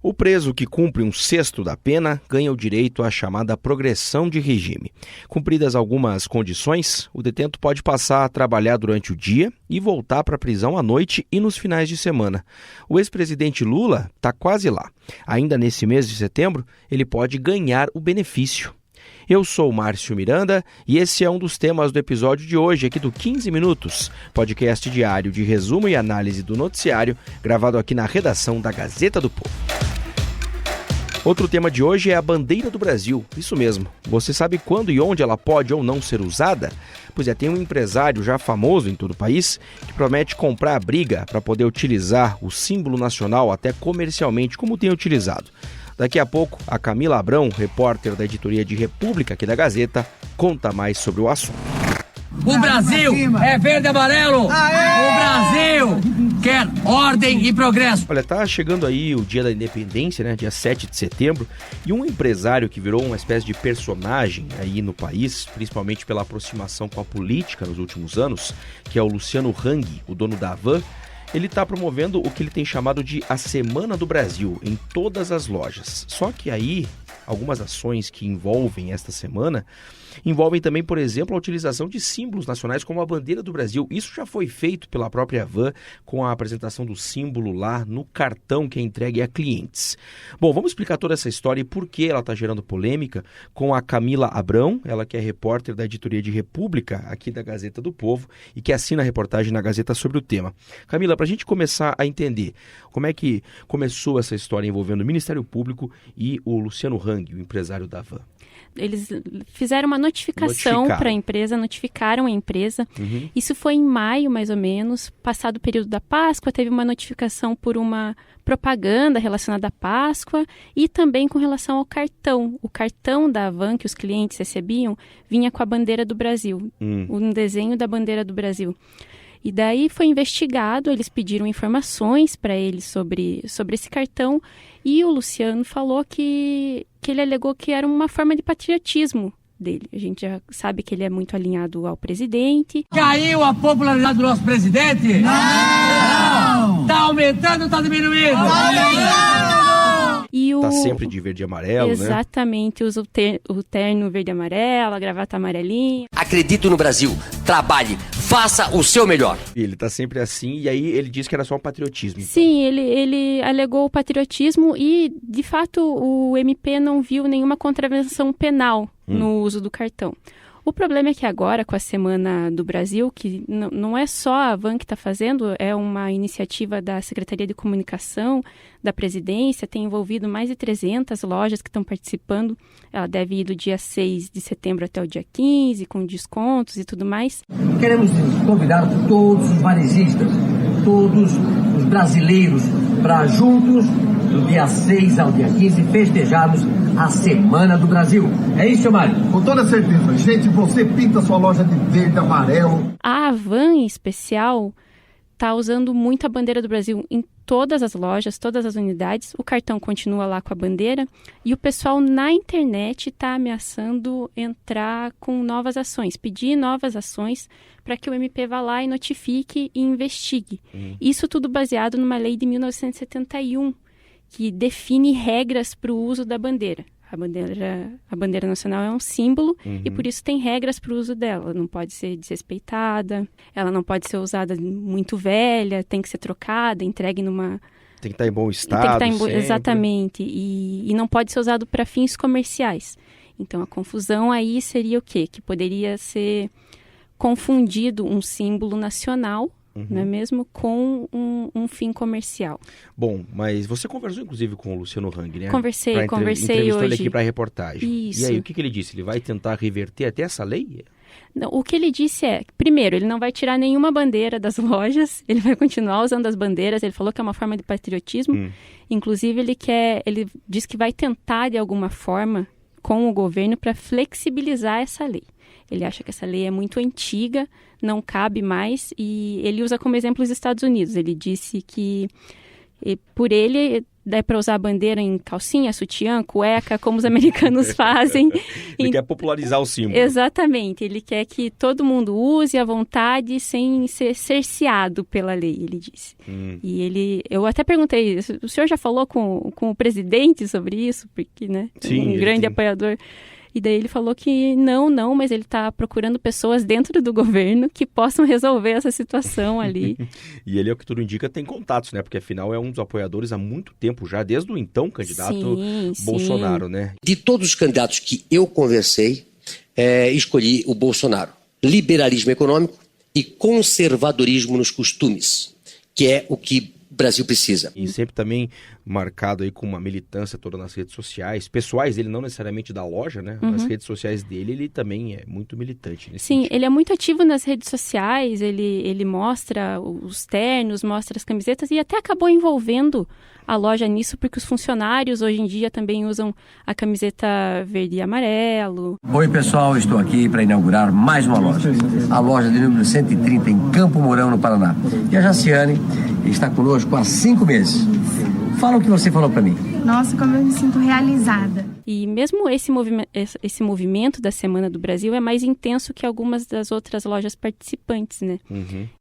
O preso que cumpre 1/6 da pena ganha o direito à chamada progressão de regime. Cumpridas algumas condições, o detento pode passar a trabalhar durante o dia e voltar para a prisão à noite e nos finais de semana. O ex-presidente Lula está quase lá. Ainda nesse mês de setembro, ele pode ganhar o benefício. Eu sou o Márcio Miranda e esse é um dos temas do episódio de hoje aqui do 15 Minutos, podcast diário de resumo e análise do noticiário, gravado aqui na redação da Gazeta do Povo. Outro tema de hoje é a bandeira do Brasil. Isso mesmo. Você sabe quando e onde ela pode ou não ser usada? Pois é, tem um empresário já famoso em todo o país que promete comprar a briga para poder utilizar o símbolo nacional até comercialmente, como tem utilizado. Daqui a pouco, a Camila Abrão, repórter da editoria de República aqui da Gazeta, conta mais sobre o assunto. O Brasil é verde e amarelo! Aê! O Brasil quer ordem e progresso! Olha, tá chegando aí o dia da independência, né? Dia 7 de setembro, e um empresário que virou uma espécie de personagem aí no país, principalmente pela aproximação com a política nos últimos anos, que é o Luciano Hang, o dono da Havan. Ele está promovendo o que ele tem chamado de a Semana do Brasil em todas as lojas. Só que aí, algumas ações que envolvem esta semana envolvem também, por exemplo, a utilização de símbolos nacionais como a bandeira do Brasil. Isso já foi feito pela própria Havan com a apresentação do símbolo lá no cartão que é entregue a clientes. Bom, vamos explicar toda essa história e por que ela está gerando polêmica com a Camila Abrão, ela que é repórter da editoria de República aqui da Gazeta do Povo e que assina a reportagem na Gazeta sobre o tema. Camila, para a gente começar a entender como é que começou essa história envolvendo o Ministério Público e o Luciano Hang, o empresário da Havan. Eles fizeram uma notificação para a empresa, notificaram a empresa. Isso foi em maio, mais ou menos. Passado o período da Páscoa, teve uma notificação por uma propaganda relacionada à Páscoa e também com relação ao cartão. O cartão da Havan que os clientes recebiam vinha com a bandeira do Brasil, um desenho da bandeira do Brasil. E daí foi investigado, eles pediram informações para eles sobre esse cartão e o Luciano falou que ele alegou que era uma forma de patriotismo dele. A gente já sabe que ele é muito alinhado ao presidente. Caiu a popularidade do nosso presidente? Não! Tá aumentando ou tá diminuindo? Tá sempre de verde e amarelo, Exatamente, usa o terno verde e amarelo, a gravata amarelinha. Acredito no Brasil, trabalhe, faça o seu melhor. Ele tá sempre assim, e aí ele disse que era só um patriotismo. Então. Sim, ele alegou o patriotismo e, de fato, o MP não viu nenhuma contravenção penal no uso do cartão. O problema é que agora, com a Semana do Brasil, que não é só a Havan que está fazendo, é uma iniciativa da Secretaria de Comunicação, da Presidência, tem envolvido mais de 300 lojas que estão participando. Ela deve ir do dia 6 de setembro até o dia 15, com descontos e tudo mais. Queremos convidar todos os varejistas, todos os brasileiros, para juntos, do dia 6 ao dia 15, festejarmos a Semana do Brasil. É isso, Mário? Com toda certeza. Gente, você pinta sua loja de verde e amarelo. A Havan, em especial, está usando muito a bandeira do Brasil em todas as lojas, todas as unidades. O cartão continua lá com a bandeira e o pessoal na internet está ameaçando entrar com novas ações, pedir novas ações para que o MP vá lá e notifique e investigue. Isso tudo baseado numa lei de 1971, que define regras para o uso da bandeira. A bandeira nacional é um símbolo e por isso tem regras para o uso dela. Ela não pode ser desrespeitada, ela não pode ser usada muito velha, tem que ser trocada, entregue numa... Tem que estar em bom estado, exatamente. E não pode ser usado para fins comerciais. Então, a confusão aí seria o quê? Que poderia ser confundido um símbolo nacional, não é mesmo, com um fim comercial. Bom, mas você conversou inclusive com o Luciano Hang, né? Conversei Entrevistou hoje. Ele aqui para a reportagem. Isso. E aí, o que ele disse? Ele vai tentar reverter até essa lei? Não, o que ele disse é, primeiro, ele não vai tirar nenhuma bandeira das lojas, ele vai continuar usando as bandeiras, ele falou que é uma forma de patriotismo. Inclusive, ele diz que vai tentar, de alguma forma, com o governo, para flexibilizar essa lei. Ele acha que essa lei é muito antiga, não cabe mais, e ele usa como exemplo os Estados Unidos. Ele disse que E por ele, dá para usar a bandeira em calcinha, sutiã, cueca, como os americanos fazem. Ele quer popularizar o símbolo. Exatamente. Ele quer que todo mundo use à vontade sem ser cerceado pela lei, ele disse. E eu até perguntei, o senhor já falou com o presidente sobre isso? Porque, né, Sim, um grande apoiador. E daí ele falou que não, mas ele está procurando pessoas dentro do governo que possam resolver essa situação ali. E ele, é o que tudo indica, tem contatos, né? Porque afinal é um dos apoiadores há muito tempo já, desde o então candidato Bolsonaro, né? De todos os candidatos que eu conversei, escolhi o Bolsonaro. Liberalismo econômico e conservadorismo nos costumes, que é o que o Brasil precisa. E sempre também marcado aí com uma militância toda nas redes sociais, pessoais dele, não necessariamente da loja, né? Nas redes sociais dele, ele também é muito militante nesse sentido. Ele é muito ativo nas redes sociais, ele mostra os ternos, mostra as camisetas e até acabou envolvendo a loja nisso, porque os funcionários hoje em dia também usam a camiseta verde e amarelo. Oi, pessoal, estou aqui para inaugurar mais uma loja. A loja de número 130 em Campo Mourão, no Paraná. E a Jaciane está conosco há 5 meses. Fala o que você falou para mim. Nossa, como eu me sinto realizada. E mesmo esse movimento da Semana do Brasil é mais intenso que algumas das outras lojas participantes, né?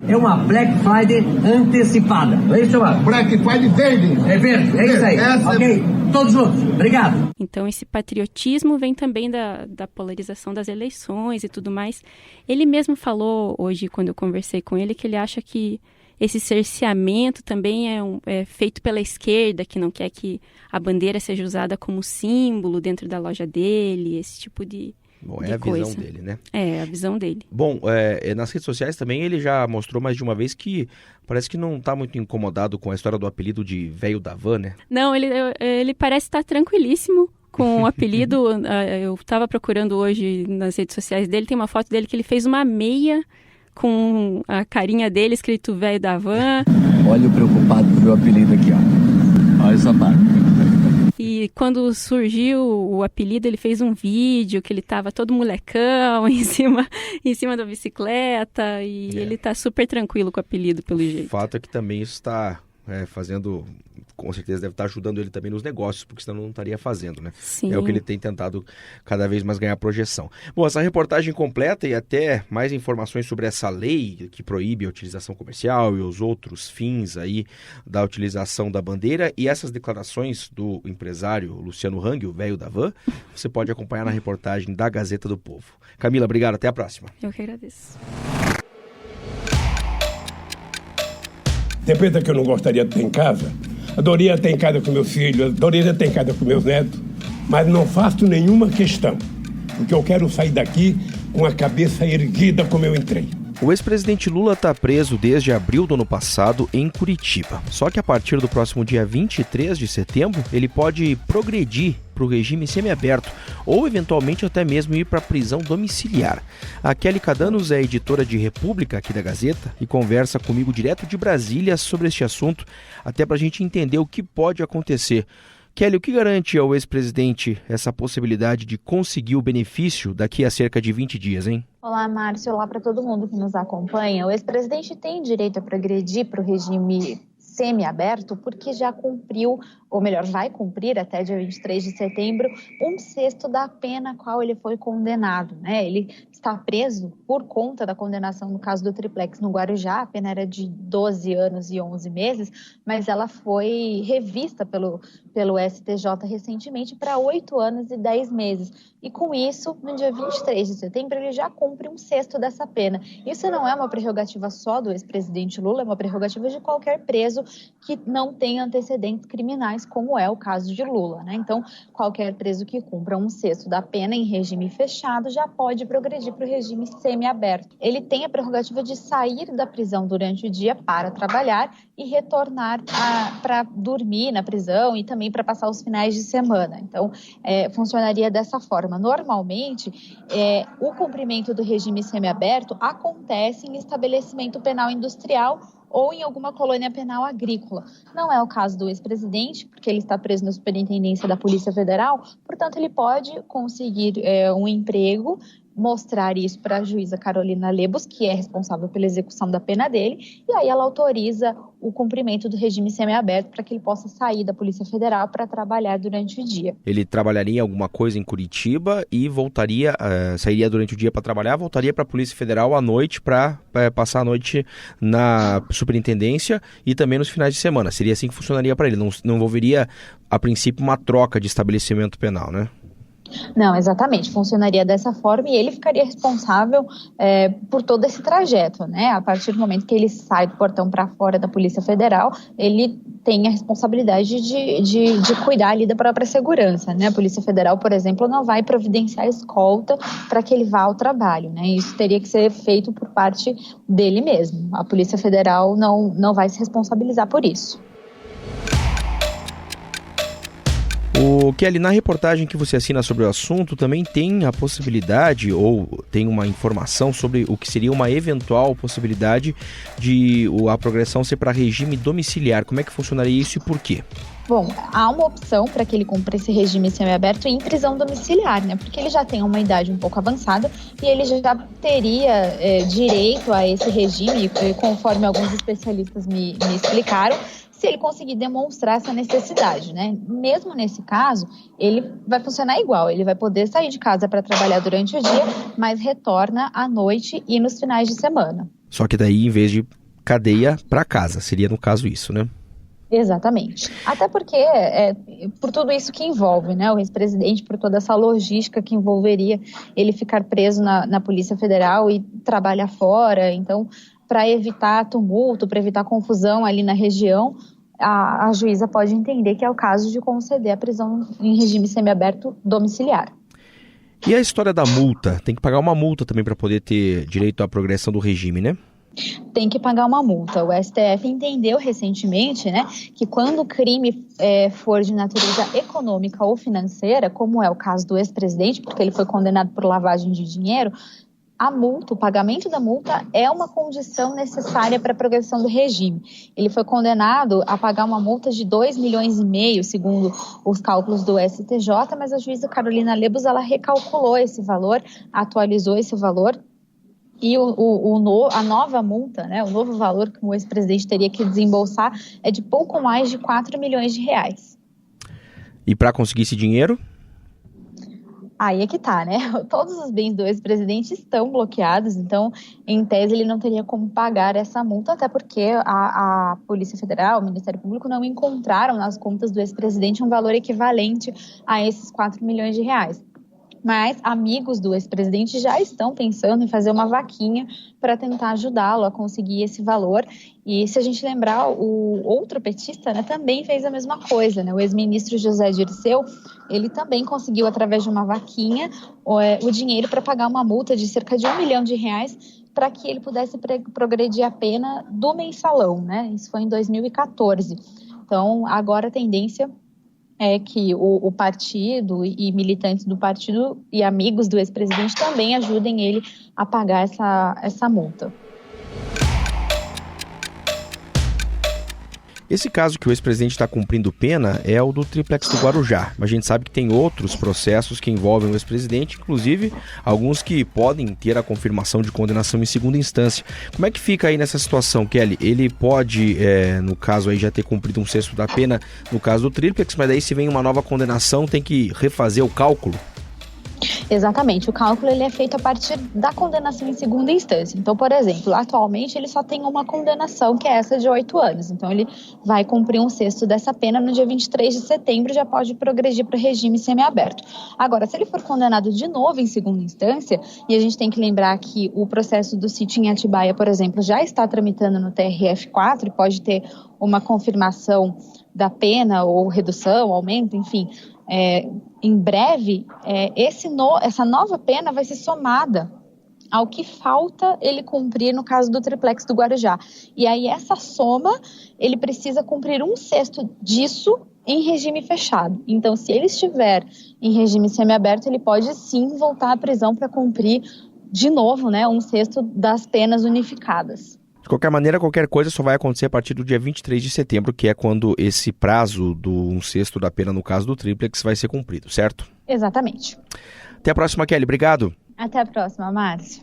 É uma Black Friday antecipada. Não é isso, Omar? Black Friday verde. É verde, é isso aí. Ok, todos juntos. Obrigado. Então esse patriotismo vem também da polarização das eleições e tudo mais. Ele mesmo falou hoje, quando eu conversei com ele, que ele acha que esse cerceamento também é feito pela esquerda, que não quer que a bandeira seja usada como símbolo dentro da loja dele, esse tipo de a coisa. visão dele, né? É, a visão dele. Bom, nas redes sociais também ele já mostrou mais de uma vez que parece que não está muito incomodado com a história do apelido de Velho da Van, né? Não, ele parece estar tranquilíssimo com o apelido. Eu estava procurando hoje nas redes sociais dele, tem uma foto dele que ele fez uma meia com a carinha dele escrito Velho da Van. Olha o preocupado com o meu apelido aqui, ó. Olha essa parte. E quando surgiu o apelido, ele fez um vídeo que ele estava todo molecão em cima da bicicleta e ele está super tranquilo com o apelido, pelo jeito. O fato é que também isso está fazendo, com certeza deve estar ajudando ele também nos negócios, porque senão não estaria fazendo, né? Sim. É o que ele tem tentado cada vez mais ganhar projeção. Bom, essa reportagem completa e até mais informações sobre essa lei que proíbe a utilização comercial e os outros fins aí da utilização da bandeira e essas declarações do empresário Luciano Hang, o Velho da Van, você pode acompanhar na reportagem da Gazeta do Povo. Camila, obrigado, até a próxima. Eu que agradeço. Tem coisa que eu não gostaria de ter em casa. Adoraria ter em casa com meus filhos, adoraria ter em casa com meus netos, mas não faço nenhuma questão, porque eu quero sair daqui com a cabeça erguida como eu entrei. O ex-presidente Lula está preso desde abril do ano passado em Curitiba. Só que a partir do próximo dia 23 de setembro, ele pode progredir para o regime semiaberto ou eventualmente até mesmo ir para a prisão domiciliar. A Kelly Cadanos é editora de República aqui da Gazeta e conversa comigo direto de Brasília sobre este assunto, até para a gente entender o que pode acontecer. Kelly, o que garante ao ex-presidente essa possibilidade de conseguir o benefício daqui a cerca de 20 dias, hein? Olá, Márcio. Olá para todo mundo que nos acompanha. O ex-presidente tem direito a progredir para o regime semiaberto porque já cumpriu, ou melhor, vai cumprir até dia 23 de setembro, 1/6 da pena a qual ele foi condenado, né? Ele está preso por conta da condenação no caso do triplex no Guarujá. A pena era de 12 anos e 11 meses, mas ela foi revista pelo STJ recentemente para 8 anos e 10 meses. E com isso, no dia 23 de setembro, ele já cumpre 1/6 dessa pena. Isso não é uma prerrogativa só do ex-presidente Lula, é uma prerrogativa de qualquer preso que não tenha antecedentes criminais, como é o caso de Lula, né? Então, qualquer preso que cumpra 1/6 da pena em regime fechado já pode progredir para o regime semiaberto. Ele tem a prerrogativa de sair da prisão durante o dia para trabalhar e retornar para dormir na prisão e também para passar os finais de semana. Então, funcionaria dessa forma. Normalmente, o cumprimento do regime semiaberto acontece em estabelecimento penal industrial ou em alguma colônia penal agrícola. Não é o caso do ex-presidente, porque ele está preso na Superintendência da Polícia Federal, portanto, ele pode conseguir um emprego mostrar isso para a juíza Carolina Lebos, que é responsável pela execução da pena dele, e aí ela autoriza o cumprimento do regime semiaberto para que ele possa sair da Polícia Federal para trabalhar durante o dia. Ele trabalharia alguma coisa em Curitiba e sairia durante o dia para trabalhar, voltaria para a Polícia Federal à noite para passar a noite na superintendência e também nos finais de semana. Seria assim que funcionaria para ele, não envolveria a princípio uma troca de estabelecimento penal, né? Não, exatamente, funcionaria dessa forma e ele ficaria responsável por todo esse trajeto, né? A partir do momento que ele sai do portão para fora da Polícia Federal, ele tem a responsabilidade de cuidar ali da própria segurança, né? A Polícia Federal, por exemplo, não vai providenciar escolta para que ele vá ao trabalho, né? Isso teria que ser feito por parte dele mesmo. A Polícia Federal não vai se responsabilizar por isso. O Kelly, na reportagem que você assina sobre o assunto, também tem a possibilidade ou tem uma informação sobre o que seria uma eventual possibilidade de a progressão ser para regime domiciliar. Como é que funcionaria isso e por quê? Bom, há uma opção para que ele cumpra esse regime semiaberto em prisão domiciliar, né? Porque ele já tem uma idade um pouco avançada e ele já teria direito a esse regime, conforme alguns especialistas me explicaram, se ele conseguir demonstrar essa necessidade, né? Mesmo nesse caso, ele vai funcionar igual, ele vai poder sair de casa para trabalhar durante o dia, mas retorna à noite e nos finais de semana. Só que daí, em vez de cadeia, para casa, seria no caso isso, né? Exatamente. Até porque, por tudo isso que envolve, né, o ex-presidente, por toda essa logística que envolveria ele ficar preso na Polícia Federal e trabalhar fora. Então, para evitar tumulto, para evitar confusão ali na região, a juíza pode entender que é o caso de conceder a prisão em regime semiaberto domiciliar. E a história da multa? Tem que pagar uma multa também para poder ter direito à progressão do regime, né? Tem que pagar uma multa. O STF entendeu recentemente, né, que quando o crime for de natureza econômica ou financeira, como é o caso do ex-presidente, porque ele foi condenado por lavagem de dinheiro, a multa, o pagamento da multa é uma condição necessária para a progressão do regime. Ele foi condenado a pagar uma multa de 2,5 milhões, segundo os cálculos do STJ, mas a juíza Carolina Lebos, ela recalculou esse valor, atualizou esse valor, e a nova multa, né, o novo valor que o ex-presidente teria que desembolsar é de pouco mais de 4 milhões de reais. E para conseguir esse dinheiro? Aí é que tá, né? Todos os bens do ex-presidente estão bloqueados, então, em tese, ele não teria como pagar essa multa, até porque a Polícia Federal, o Ministério Público, não encontraram nas contas do ex-presidente um valor equivalente a esses 4 milhões de reais. Mas amigos do ex-presidente já estão pensando em fazer uma vaquinha para tentar ajudá-lo a conseguir esse valor. E se a gente lembrar, o outro petista, né, também fez a mesma coisa, né? O ex-ministro José Dirceu, ele também conseguiu, através de uma vaquinha, o dinheiro para pagar uma multa de cerca de R$1 milhão para que ele pudesse progredir a pena do mensalão, né? Isso foi em 2014. Então, agora a tendência é que o partido e militantes do partido e amigos do ex-presidente também ajudem ele a pagar essa multa. Esse caso que o ex-presidente está cumprindo pena é o do Triplex do Guarujá. Mas a gente sabe que tem outros processos que envolvem o ex-presidente, inclusive alguns que podem ter a confirmação de condenação em segunda instância. Como é que fica aí nessa situação, Kelly? Ele pode, no caso aí, já ter cumprido 1/6 da pena no caso do Triplex, mas daí se vem uma nova condenação, tem que refazer o cálculo? Exatamente, o cálculo ele é feito a partir da condenação em segunda instância. Então, por exemplo, atualmente ele só tem uma condenação, que é essa de 8 anos. Então, ele vai cumprir 1/6 dessa pena no dia 23 de setembro e já pode progredir para o regime semiaberto. Agora, se ele for condenado de novo em segunda instância, e a gente tem que lembrar que o processo do sítio em Atibaia, por exemplo, já está tramitando no TRF4 e pode ter uma confirmação da pena ou redução, aumento, enfim. Em breve, essa nova pena vai ser somada ao que falta ele cumprir no caso do Triplex do Guarujá. E aí essa soma, ele precisa cumprir 1/6 disso em regime fechado. Então, se ele estiver em regime semiaberto, ele pode sim voltar à prisão para cumprir de novo, né, 1/6 das penas unificadas. De qualquer maneira, qualquer coisa só vai acontecer a partir do dia 23 de setembro, que é quando esse prazo do 1/6 da pena no caso do Triplex vai ser cumprido, certo? Exatamente. Até a próxima, Kelly. Obrigado. Até a próxima, Márcio.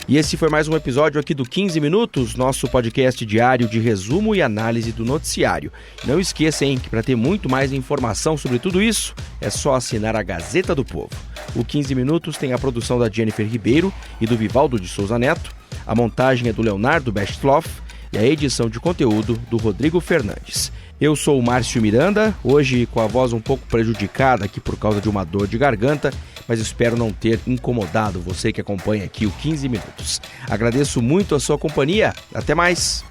E esse foi mais um episódio aqui do 15 Minutos, nosso podcast diário de resumo e análise do noticiário. Não esqueça, hein, que para ter muito mais informação sobre tudo isso, é só assinar a Gazeta do Povo. O 15 Minutos tem a produção da Jennifer Ribeiro e do Vivaldo de Souza Neto, a montagem é do Leonardo Bestloff e a edição de conteúdo do Rodrigo Fernandes. Eu sou o Márcio Miranda, hoje com a voz um pouco prejudicada aqui por causa de uma dor de garganta, mas espero não ter incomodado você que acompanha aqui o 15 Minutos. Agradeço muito a sua companhia, até mais!